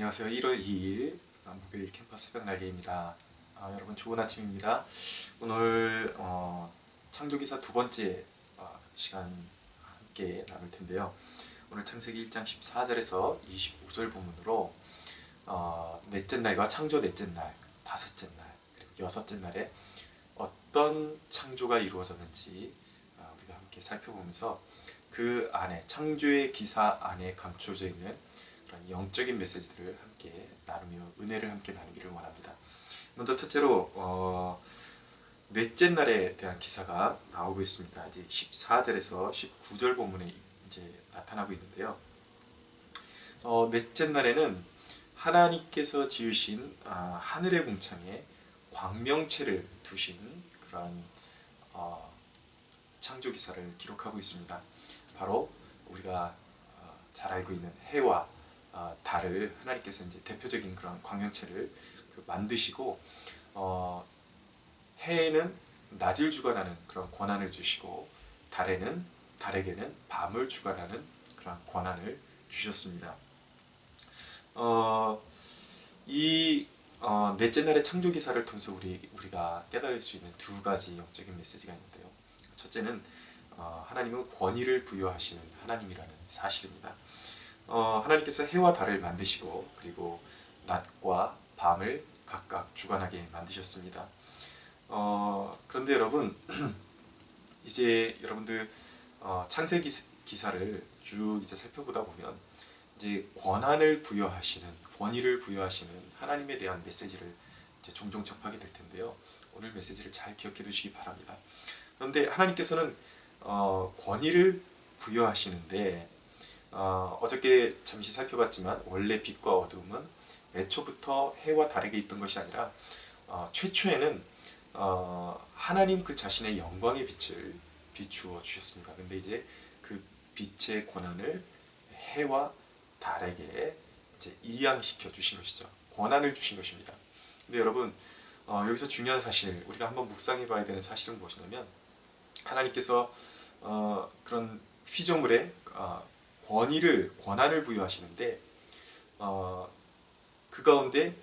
안녕하세요. 1월 2일 목요일 캠퍼스 새벽 날개입니다. 여러분 좋은 아침입니다. 오늘 창조기사 두 번째 시간 함께 나눌 텐데요. 오늘 창세기 1장 14절에서 25절 부분으로 넷째 날과 창조 넷째 날, 다섯째 날, 그리고 여섯째 날에 어떤 창조가 이루어졌는지 우리가 함께 살펴보면서 그 안에, 창조의 기사 안에 감춰져 있는 그런 영적인 메시지들을 함께 나누며 은혜를 함께 나누기를 원합니다. 먼저 첫째로 넷째 날에 대한 기사가 나오고 있습니다. 이제 14절에서 19절 본문에 이제 나타나고 있는데요. 넷째 날에는 하나님께서 지으신 하늘의 궁창에 광명체를 두신 그런 창조 기사를 기록하고 있습니다. 바로 우리가 잘 알고 있는 해와 달을 하나님께서 이제 대표적인 그런 광명체를 만드시고 해에는 낮을 주관하는 그런 권한을 주시고 달에게는 밤을 주관하는 그런 권한을 주셨습니다. 이 넷째 날의 창조 기사를 통해서 우리가 깨달을 수 있는 두 가지 영적인 메시지가 있는데요. 첫째는 하나님은 권위를 부여하시는 하나님이라는 사실입니다. 하나님께서 해와 달을 만드시고 그리고 낮과 밤을 각각 주관하게 만드셨습니다. 그런데 여러분 이제 여러분들 창세기 기사를 쭉 이제 살펴보다 보면 이제 권위를 부여하시는 하나님에 대한 메시지를 이제 종종 접하게 될 텐데요. 오늘 메시지를 잘 기억해 두시기 바랍니다. 그런데 하나님께서는 권위를 부여하시는데 어저께 잠시 살펴봤지만 원래 빛과 어두움은 애초부터 해와 달에게 있던 것이 아니라 최초에는 하나님 그 자신의 영광의 빛을 비추어 주셨습니다. 근데 이제 그 빛의 권한을 해와 달에게 이제 이양시켜 주신 것이죠. 권한을 주신 것입니다. 근데 여러분 여기서 중요한 사실, 우리가 한번 묵상해 봐야 되는 사실은 무엇이냐면 하나님께서 그런 피조물에 권한을 부여하시는데 그 가운데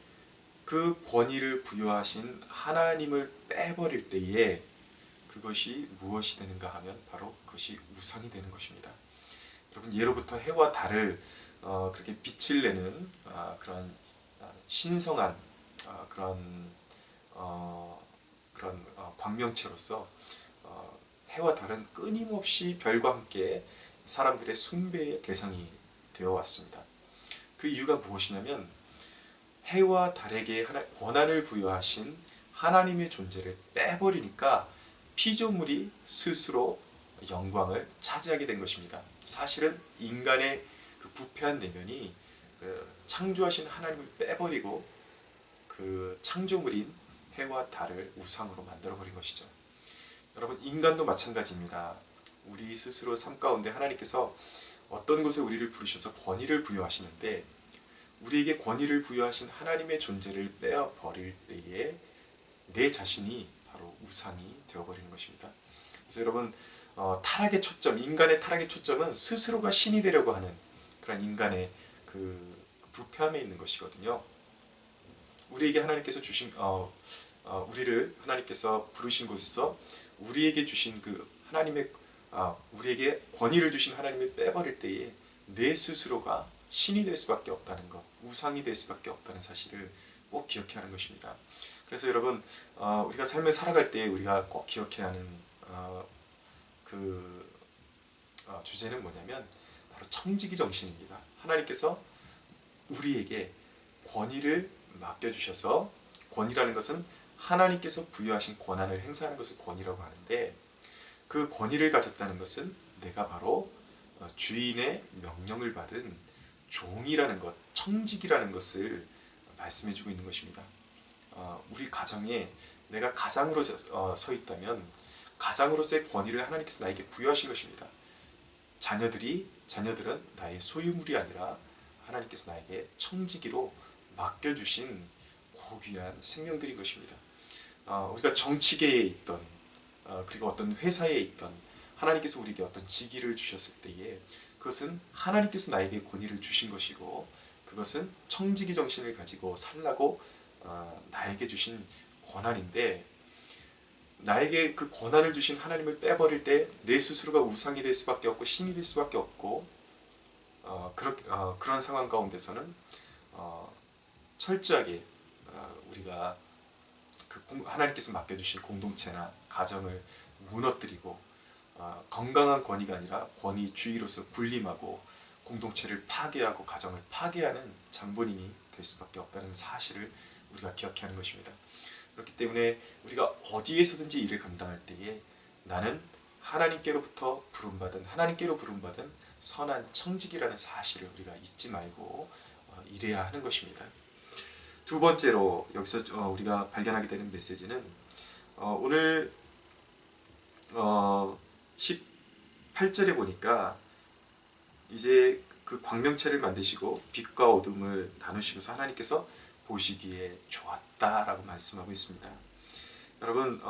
그 권위를 부여하신 하나님을 빼버릴 때에 그것이 무엇이 되는가 하면 바로 그것이 우상이 되는 것입니다. 여러분 예로부터 해와 달을 그렇게 빛을 내는 그런 신성한 그런 광명체로서 해와 달은 끊임없이 별과 함께 사람들의 숭배의 대상이 되어 왔습니다. 그 이유가 무엇이냐면 해와 달에게 권한을 부여하신 하나님의 존재를 빼버리니까 피조물이 스스로 영광을 차지하게 된 것입니다. 사실은 인간의 그 부패한 내면이 창조하신 하나님을 빼버리고 그 창조물인 해와 달을 우상으로 만들어버린 것이죠. 여러분 인간도 마찬가지입니다. 우리 스스로 삶 가운데 하나님께서 어떤 곳에 우리를 부르셔서 권위를 부여하시는데 우리에게 권위를 부여하신 하나님의 존재를 빼어버릴 때에 내 자신이 바로 우상이 되어버리는 것입니다. 그래서 여러분 인간의 타락의 초점은 스스로가 신이 되려고 하는 그런 인간의 그 부패함에 있는 것이거든요. 우리에게 하나님께서 주신 우리를 하나님께서 부르신 곳에서 우리에게 주신 그 하나님의 우리에게 권위를 주신 하나님을 빼버릴 때에 내 스스로가 신이 될 수밖에 없다는 것, 우상이 될 수밖에 없다는 사실을 꼭 기억해야 하는 것입니다. 그래서 여러분 우리가 삶을 살아갈 때 우리가 꼭 기억해야 하는 주제는 뭐냐면 바로 청지기 정신입니다. 하나님께서 우리에게 권위를 맡겨주셔서, 권위라는 것은 하나님께서 부여하신 권한을 행사하는 것을 권위라고 하는데 그 권위를 가졌다는 것은 내가 바로 주인의 명령을 받은 종이라는 것, 청직이라는 것을 말씀해주고 있는 것입니다. 우리 가정에 내가 가장으로 서 있다면 가장으로서의 권위를 하나님께서 나에게 부여하신 것입니다. 자녀들은 나의 소유물이 아니라 하나님께서 나에게 청지기로 맡겨주신 고귀한 생명들인 것입니다. 우리가 정치계에 있던 그리고 어떤 회사에 있던 하나님께서 우리에게 어떤 직위를 주셨을 때에 그것은 하나님께서 나에게 권위를 주신 것이고 그것은 청지기 정신을 가지고 살라고 나에게 주신 권한인데, 나에게 그 권한을 주신 하나님을 빼버릴 때 내 스스로가 우상이 될 수밖에 없고 신이 될 수밖에 없고, 그런 상황 가운데서는 철저하게 우리가 하나님께서 맡겨주신 공동체나 가정을 무너뜨리고, 건강한 권위가 아니라 권위주의로서 군림하고 공동체를 파괴하고 가정을 파괴하는 장본인이 될 수밖에 없다는 사실을 우리가 기억해야 하는 것입니다. 그렇기 때문에 우리가 어디에서든지 일을 감당할 때에 나는 하나님께로 부름받은 선한 청직이라는 사실을 우리가 잊지 말고 일해야 하는 것입니다. 두 번째로 여기서 우리가 발견하게 되는 메시지는 오늘 18절에 보니까 이제 그 광명체를 만드시고 빛과 어둠을 나누시면서 하나님께서 보시기에 좋았다라고 말씀하고 있습니다. 여러분,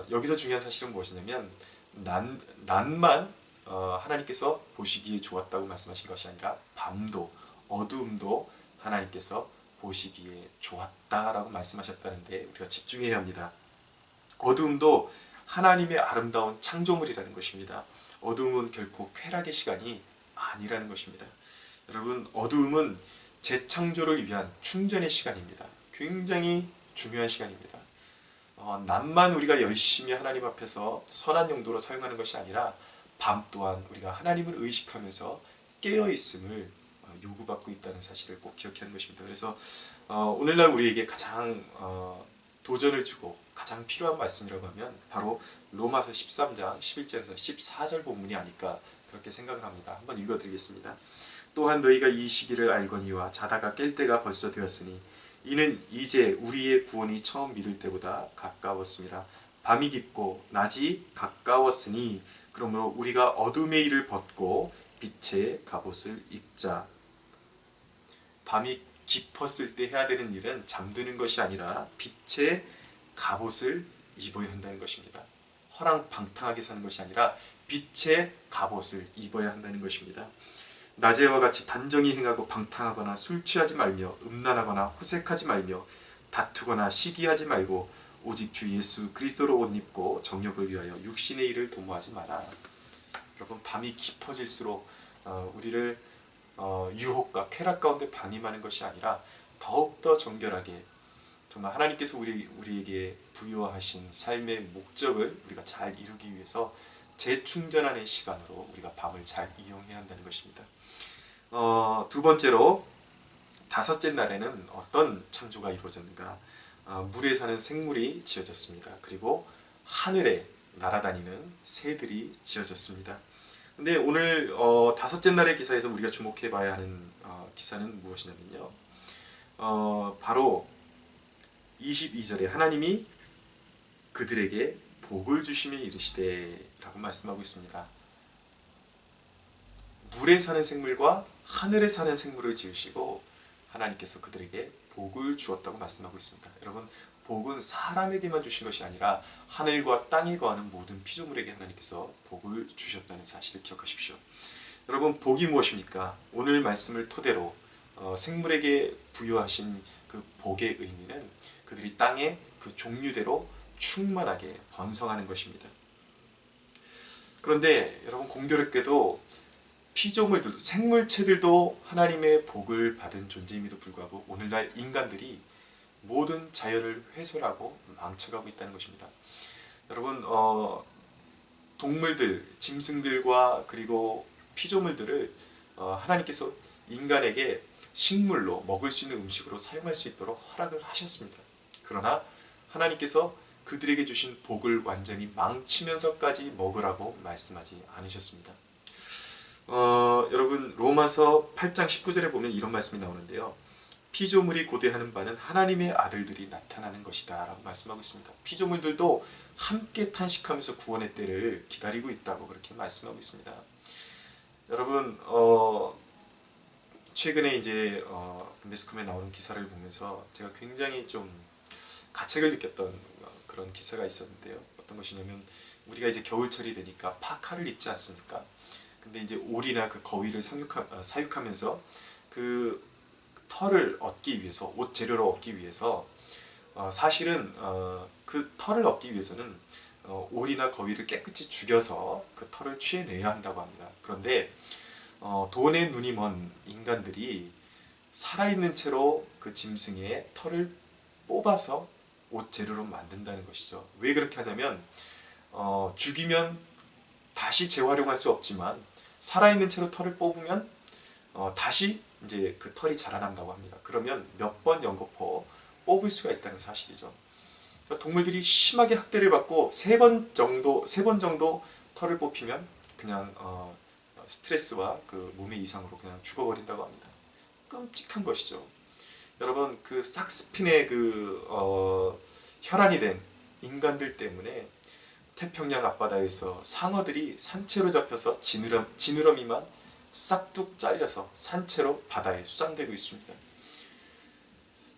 여기서 중요한 사실은 무엇이냐면 낮만 하나님께서 보시기에 좋았다고 말씀하신 것이 아니라 밤도 어두움도 하나님께서 보시기에 좋았다라고 말씀하셨다는데 우리가 집중해야 합니다. 어두움도 하나님의 아름다운 창조물이라는 것입니다. 어두움은 결코 쾌락의 시간이 아니라는 것입니다. 여러분, 어두움은 재창조를 위한 충전의 시간입니다. 굉장히 중요한 시간입니다. 낮만 우리가 열심히 하나님 앞에서 선한 용도로 사용하는 것이 아니라 밤 또한 우리가 하나님을 의식하면서 깨어있음을 요구받고 있다는 사실을 꼭 기억해야 하는 것입니다. 그래서 오늘날 우리에게 가장 도전을 주고 가장 필요한 말씀이라고 하면 바로 로마서 13장 11절에서 14절 본문이 아닐까 그렇게 생각을 합니다. 한번 읽어드리겠습니다. 또한 너희가 이 시기를 알거니와 자다가 깰 때가 벌써 되었으니 이는 이제 우리의 구원이 처음 믿을 때보다 가까웠습니다. 밤이 깊고 낮이 가까웠으니 그러므로 우리가 어둠의 일을 벗고 빛의 갑옷을 입자. 밤이 깊었을 때 해야 되는 일은 잠드는 것이 아니라 빛의 갑옷을 입어야 한다는 것입니다. 허랑방탕하게 사는 것이 아니라 빛의 갑옷을 입어야 한다는 것입니다. 낮에와 같이 단정히 행하고 방탕하거나 술 취하지 말며 음란하거나 호색하지 말며 다투거나 시기하지 말고 오직 주 예수 그리스도로 옷 입고 정욕을 위하여 육신의 일을 도모하지 마라. 여러분, 밤이 깊어질수록 우리를 유혹과 쾌락 가운데 방임하는 것이 아니라 더욱더 정결하게 정말 하나님께서 우리에게 부여하신 삶의 목적을 우리가 잘 이루기 위해서 재충전하는 시간으로 우리가 밤을 잘 이용해야 한다는 것입니다. 두 번째로 다섯째 날에는 어떤 창조가 이루어졌는가? 물에 사는 생물이 지어졌습니다. 그리고 하늘에 날아다니는 새들이 지어졌습니다. 근데 오늘 다섯째 날의 기사에서 우리가 주목해 봐야 하는 기사는 무엇이냐면요. 바로 22절에 하나님이 그들에게 복을 주시며 이르시되 라고 말씀하고 있습니다. 물에 사는 생물과 하늘에 사는 생물을 지으시고 하나님께서 그들에게 복을 주었다고 말씀하고 있습니다. 여러분, 복은 사람에게만 주신 것이 아니라 하늘과 땅에 거하는 모든 피조물에게 하나님께서 복을 주셨다는 사실을 기억하십시오. 여러분, 복이 무엇입니까? 오늘 말씀을 토대로 생물에게 부여하신 그 복의 의미는 그들이 땅에 그 종류대로 충만하게 번성하는 것입니다. 그런데 여러분, 공교롭게도 피조물들, 생물체들도 하나님의 복을 받은 존재임에도 불구하고 오늘날 인간들이 모든 자연을 훼손하고 망쳐가고 있다는 것입니다. 여러분, 동물들, 짐승들과 그리고 피조물들을 하나님께서 인간에게 식물로 먹을 수 있는 음식으로 사용할 수 있도록 허락을 하셨습니다. 그러나 하나님께서 그들에게 주신 복을 완전히 망치면서까지 먹으라고 말씀하지 않으셨습니다. 여러분, 로마서 8장 19절에 보면 이런 말씀이 나오는데요. 피조물이 고대하는 바는 하나님의 아들들이 나타나는 것이다 라고 말씀하고 있습니다. 피조물들도 함께 탄식하면서 구원의 때를 기다리고 있다고 그렇게 말씀하고 있습니다. 여러분, 최근에 이제 매스컴에 나오는 기사를 보면서 제가 굉장히 좀 가책을 느꼈던 그런 기사가 있었는데요. 어떤 것이냐면 우리가 이제 겨울철이 되니까 파카를 입지 않습니까? 근데 이제 오리나 그 거위를 사육하면서 그 털을 얻기 위해서, 옷 재료를 얻기 위해서 사실은 그 털을 얻기 위해서는 오리나 거위를 깨끗이 죽여서 그 털을 취해내야 한다고 합니다. 그런데 돈의 눈이 먼 인간들이 살아있는 채로 그 짐승의 털을 뽑아서 옷 재료로 만든다는 것이죠. 왜 그렇게 하냐면 죽이면 다시 재활용할 수 없지만 살아있는 채로 털을 뽑으면 다시 이제 그 털이 자라난다고 합니다. 그러면 몇 번 연거푸 뽑을 수가 있다는 사실이죠. 그러니까 동물들이 심하게 학대를 받고 세 번 정도 털을 뽑히면 그냥 스트레스와 그 몸의 이상으로 그냥 죽어버린다고 합니다. 끔찍한 것이죠. 여러분, 그 삭스핀의 혈안이 된 인간들 때문에 태평양 앞바다에서 상어들이 산채로 잡혀서 지느러미만 싹둑 잘려서 산채로 바다에 수장되고 있습니다.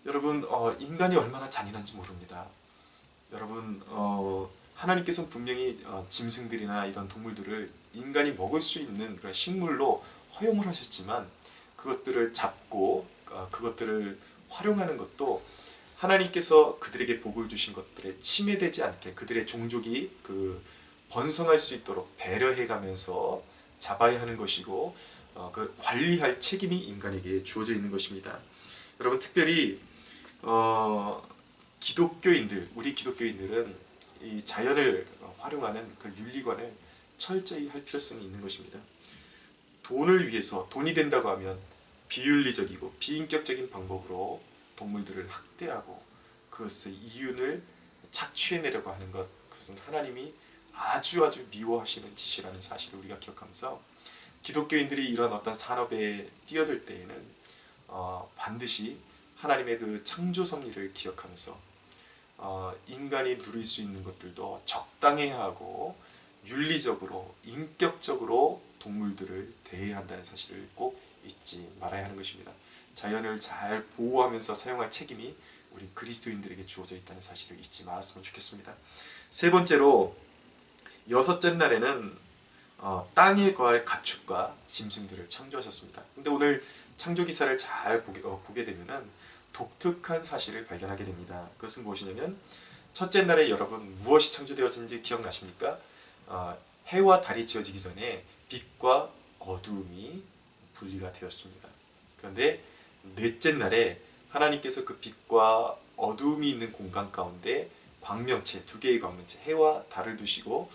여러분, 인간이 얼마나 잔인한지 모릅니다. 여러분, 하나님께서는 분명히 짐승들이나 이런 동물들을 인간이 먹을 수 있는 그런 식물로 허용을 하셨지만 그것들을 잡고 그것들을 활용하는 것도 하나님께서 그들에게 복을 주신 것들에 침해되지 않게 그들의 종족이 번성할 수 있도록 배려해가면서 잡아야 하는 것이고 그 관리할 책임이 인간에게 주어져 있는 것입니다. 여러분, 특별히 우리 기독교인들은 이 자연을 활용하는 그 윤리관을 철저히 할 필요성이 있는 것입니다. 돈을 위해서, 돈이 된다고 하면 비윤리적이고 비인격적인 방법으로 동물들을 학대하고 그것의 이윤을 착취해내려고 하는 것, 그것은 하나님이 아주 미워하시는 짓이라는 사실을 우리가 기억하면서 기독교인들이 이런 어떤 산업에 뛰어들 때에는 반드시 하나님의 그 창조 섭리를 기억하면서 인간이 누릴 수 있는 것들도 적당해야 하고 윤리적으로, 인격적으로 동물들을 대해야 한다는 사실을 꼭 잊지 말아야 하는 것입니다. 자연을 잘 보호하면서 사용할 책임이 우리 그리스도인들에게 주어져 있다는 사실을 잊지 말았으면 좋겠습니다. 세 번째로, 여섯째 날에는 땅에 거할 가축과 짐승들을 창조하셨습니다. 근데 오늘 창조기사를 잘 보게 되면은 독특한 사실을 발견하게 됩니다. 그것은 무엇이냐면, 첫째 날에 여러분 무엇이 창조되어진지 기억나십니까? 해와 달이 지어지기 전에 빛과 어두움이 분리가 되었습니다. 그런데 넷째 날에 하나님께서 그 빛과 어두움이 있는 공간 가운데 광명체, 두 개의 광명체, 해와 달을 두시고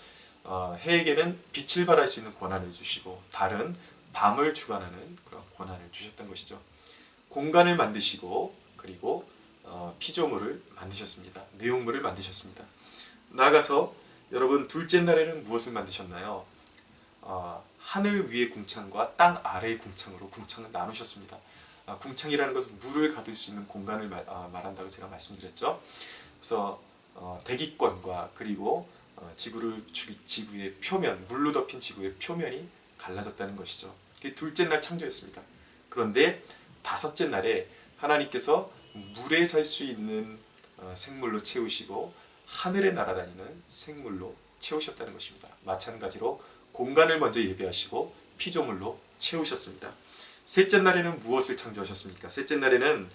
해에게는 빛을 발할 수 있는 권한을 주시고 달은 밤을 주관하는 그런 권한을 주셨던 것이죠. 공간을 만드시고 그리고 피조물을 만드셨습니다. 내용물을 만드셨습니다. 나아가서 여러분, 둘째 날에는 무엇을 만드셨나요? 하늘 위의 궁창과 땅 아래의 궁창으로 궁창을 나누셨습니다. 궁창이라는 것은 물을 가둘 수 있는 공간을 말한다고 제가 말씀드렸죠. 그래서 대기권과 그리고 지구의 표면, 물로 덮인 지구의 표면이 갈라졌다는 것이죠. 그게 둘째 날 창조였습니다. 그런데 다섯째 날에 하나님께서 물에 살 수 있는 생물로 채우시고 하늘에 날아다니는 생물로 채우셨다는 것입니다. 마찬가지로 공간을 먼저 예비하시고 피조물로 채우셨습니다. 셋째 날에는 무엇을 창조하셨습니까? 셋째 날에는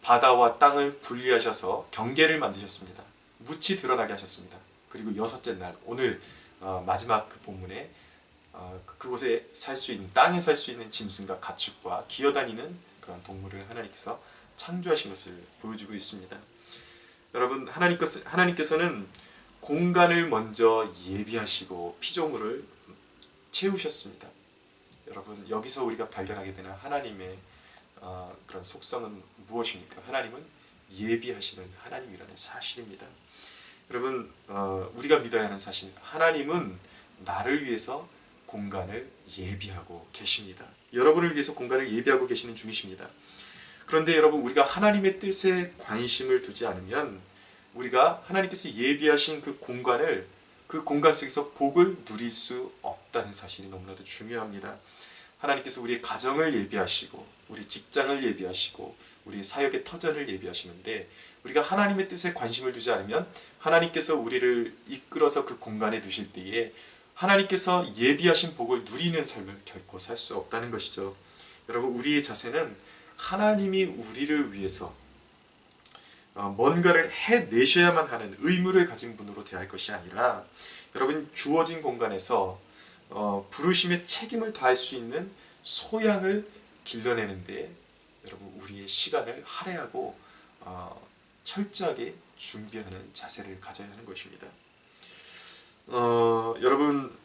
바다와 땅을 분리하셔서 경계를 만드셨습니다. 묻이 드러나게 하셨습니다. 그리고 여섯째 날, 오늘 마지막 그 본문에 그곳에 살 수 있는, 땅에 살 수 있는 짐승과 가축과 기어다니는 그런 동물을 하나님께서 창조하신 것을 보여주고 있습니다. 여러분, 하나님께서는 공간을 먼저 예비하시고 피조물을 채우셨습니다. 여러분, 여기서 우리가 발견하게 되는 하나님의 그런 속성은 무엇입니까? 하나님은 예비하시는 하나님이라는 사실입니다. 여러분, 우리가 믿어야 하는 사실, 하나님은 나를 위해서 공간을 예비하고 계십니다. 여러분을 위해서 공간을 예비하고 계시는 중이십니다. 그런데 여러분, 우리가 하나님의 뜻에 관심을 두지 않으면 우리가 하나님께서 예비하신 그 공간 속에서 복을 누릴 수 없다는 사실이 너무나도 중요합니다. 하나님께서 우리의 가정을 예비하시고 우리 직장을 예비하시고 우리 사역의 터전을 예비하시는데 우리가 하나님의 뜻에 관심을 두지 않으면 하나님께서 우리를 이끌어서 그 공간에 두실 때에 하나님께서 예비하신 복을 누리는 삶을 결코 살 수 없다는 것이죠. 여러분, 우리의 자세는 하나님이 우리를 위해서 뭔가를 해내셔야만 하는 의무를 가진 분으로 대할 것이 아니라 여러분 주어진 공간에서 부르심의 책임을 다할 수 있는 소양을 길러내는데 여러분 우리의 시간을 할애하고 철저하게 준비하는 자세를 가져야 하는 것입니다. 여러분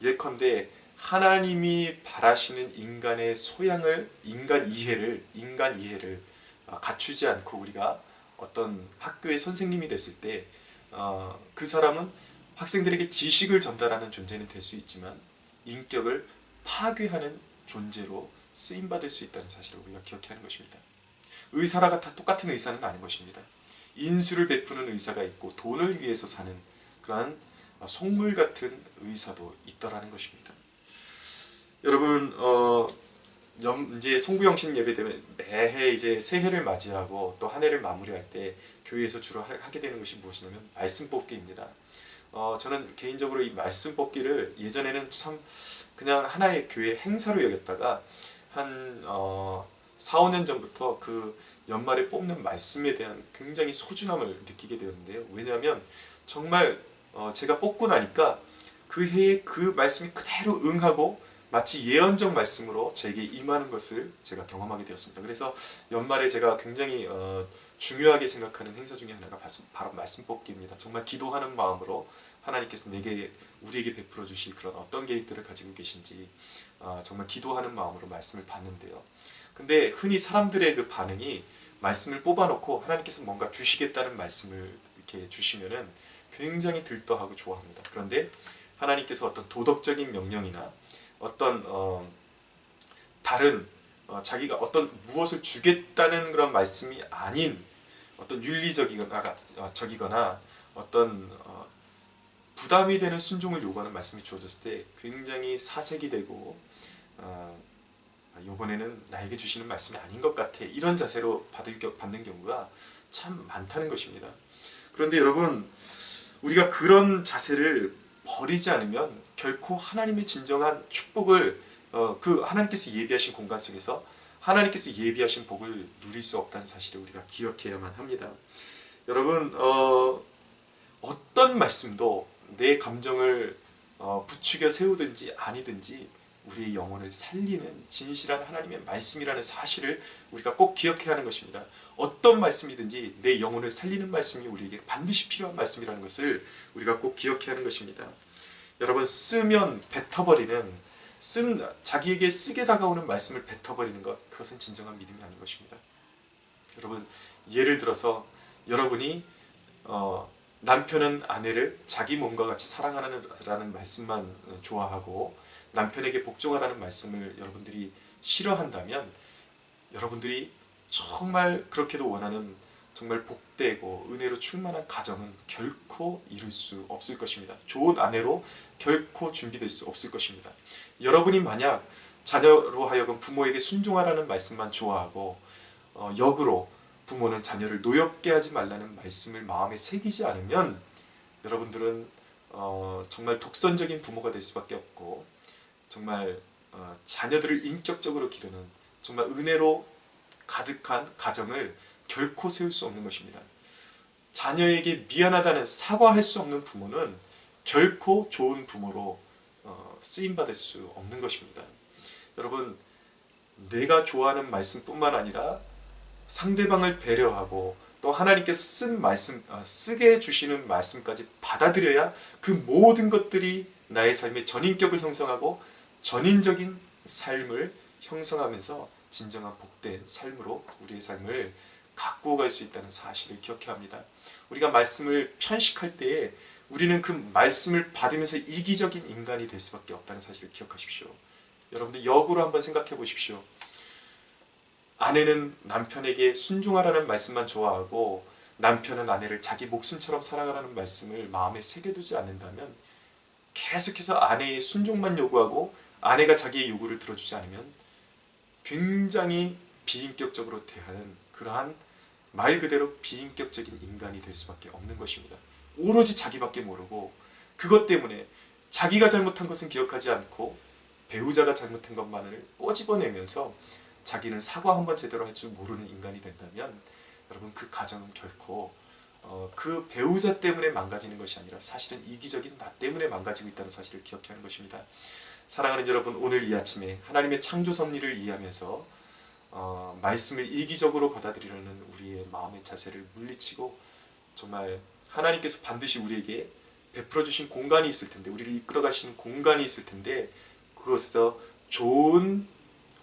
예컨대 하나님이 바라시는 인간의 소양을 인간 이해를 갖추지 않고 우리가 어떤 학교의 선생님이 됐을 때 그 사람은 학생들에게 지식을 전달하는 존재는 될 수 있지만 인격을 파괴하는 존재로 쓰임받을 수 있다는 사실을 우리가 기억해야 하는 것입니다. 의사가 다 똑같은 의사는 아닌 것입니다. 인수를 베푸는 의사가 있고 돈을 위해서 사는 그러한 속물 같은 의사도 있더라는 것입니다. 여러분 이제 송구영신 예배 되면 매해 이제 새해를 맞이하고 또 한 해를 마무리할 때 교회에서 주로 하게 되는 것이 무엇이냐면 말씀 뽑기입니다. 저는 개인적으로 이 말씀 뽑기를 예전에는 참 그냥 하나의 교회 행사로 여겼다가 한 4, 5년 전부터 그 연말에 뽑는 말씀에 대한 굉장히 소중함을 느끼게 되었는데요. 왜냐하면 정말 제가 뽑고 나니까 그 해에 그 말씀이 그대로 응하고 마치 예언적 말씀으로 저에게 임하는 것을 제가 경험하게 되었습니다. 그래서 연말에 제가 굉장히 중요하게 생각하는 행사 중에 하나가 바로 말씀 뽑기입니다. 정말 기도하는 마음으로 하나님께서 우리에게 베풀어 주실 그런 어떤 계획들을 가지고 계신지 정말 기도하는 마음으로 말씀을 받는데요. 근데 흔히 사람들의 그 반응이 말씀을 뽑아놓고 하나님께서 뭔가 주시겠다는 말씀을 이렇게 주시면은 굉장히 들떠하고 좋아합니다. 그런데 하나님께서 어떤 도덕적인 명령이나 어떤 다른 자기가 어떤 무엇을 주겠다는 그런 말씀이 아닌 어떤 윤리적이거나 어떤 부담이 되는 순종을 요구하는 말씀이 주어졌을 때 굉장히 사색이 되고 이번에는 나에게 주시는 말씀이 아닌 것 같아 이런 자세로 받는 경우가 참 많다는 것입니다. 그런데 여러분 우리가 그런 자세를 버리지 않으면 결코 하나님의 진정한 축복을 그 하나님께서 예비하신 공간 속에서 하나님께서 예비하신 복을 누릴 수 없다는 사실을 우리가 기억해야만 합니다. 여러분 어떤 말씀도 내 감정을 부추겨 세우든지 아니든지 우리의 영혼을 살리는 진실한 하나님의 말씀이라는 사실을 우리가 꼭 기억해야 하는 것입니다. 어떤 말씀이든지 내 영혼을 살리는 말씀이 우리에게 반드시 필요한 말씀이라는 것을 우리가 꼭 기억해야 하는 것입니다. 여러분 쓰면 뱉어버리는 자기에게 쓰게 다가오는 말씀을 뱉어버리는 것 그것은 진정한 믿음이 아닌 것입니다. 여러분 예를 들어서 여러분이 남편은 아내를 자기 몸과 같이 사랑하라는 말씀만 좋아하고 남편에게 복종하라는 말씀을 여러분들이 싫어한다면 여러분들이 정말 그렇게도 원하는 정말 복되고 은혜로 충만한 가정은 결코 이룰 수 없을 것입니다. 좋은 아내로 결코 준비될 수 없을 것입니다. 여러분이 만약 자녀로 하여금 부모에게 순종하라는 말씀만 좋아하고 역으로 부모는 자녀를 노엽게 하지 말라는 말씀을 마음에 새기지 않으면 여러분들은 정말 독선적인 부모가 될 수밖에 없고 정말 자녀들을 인격적으로 기르는 정말 은혜로 가득한 가정을 결코 세울 수 없는 것입니다. 자녀에게 미안하다는 사과할 수 없는 부모는 결코 좋은 부모로 쓰임받을 수 없는 것입니다. 여러분 내가 좋아하는 말씀뿐만 아니라 상대방을 배려하고 또 하나님께서 쓴 말씀, 쓰게 주시는 말씀까지 받아들여야 그 모든 것들이 나의 삶의 전인격을 형성하고 전인적인 삶을 형성하면서 진정한 복된 삶으로 우리의 삶을 가꾸어 갈 수 있다는 사실을 기억해야 합니다. 우리가 말씀을 편식할 때에 우리는 그 말씀을 받으면서 이기적인 인간이 될 수밖에 없다는 사실을 기억하십시오. 여러분들 역으로 한번 생각해 보십시오. 아내는 남편에게 순종하라는 말씀만 좋아하고 남편은 아내를 자기 목숨처럼 사랑하라는 말씀을 마음에 새겨두지 않는다면 계속해서 아내의 순종만 요구하고 아내가 자기의 요구를 들어주지 않으면 굉장히 비인격적으로 대하는 그러한 말 그대로 비인격적인 인간이 될 수밖에 없는 것입니다. 오로지 자기밖에 모르고 그것 때문에 자기가 잘못한 것은 기억하지 않고 배우자가 잘못한 것만을 꼬집어내면서 자기는 사과 한번 제대로 할 줄 모르는 인간이 된다면 여러분 그 가정은 결코 그 배우자 때문에 망가지는 것이 아니라 사실은 이기적인 나 때문에 망가지고 있다는 사실을 기억해야 하는 것입니다. 사랑하는 여러분, 오늘 이 아침에 하나님의 창조 섭리를 이해하면서 말씀을 이기적으로 받아들이려는 우리의 마음의 자세를 물리치고 정말 하나님께서 반드시 우리에게 베풀어 주신 공간이 있을 텐데, 우리를 이끌어 가시는 공간이 있을 텐데, 그것에서 좋은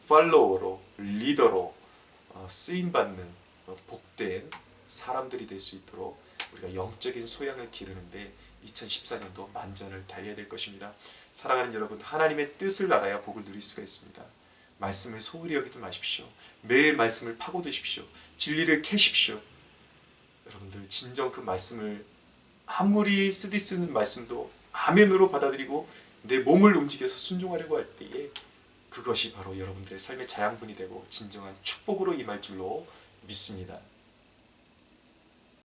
팔로워로, 리더로 쓰임받는 복된 사람들이 될 수 있도록 우리가 영적인 소양을 기르는데 2014년도 만전을 다해야 될 것입니다. 사랑하는 여러분, 하나님의 뜻을 알아야 복을 누릴 수가 있습니다. 말씀을 소홀히 여기지 마십시오. 매일 말씀을 파고드십시오. 진리를 캐십시오. 여러분들 진정 그 말씀을 아무리 쓰는 말씀도 아멘으로 받아들이고 내 몸을 움직여서 순종하려고 할 때에 그것이 바로 여러분들의 삶의 자양분이 되고 진정한 축복으로 임할 줄로 믿습니다.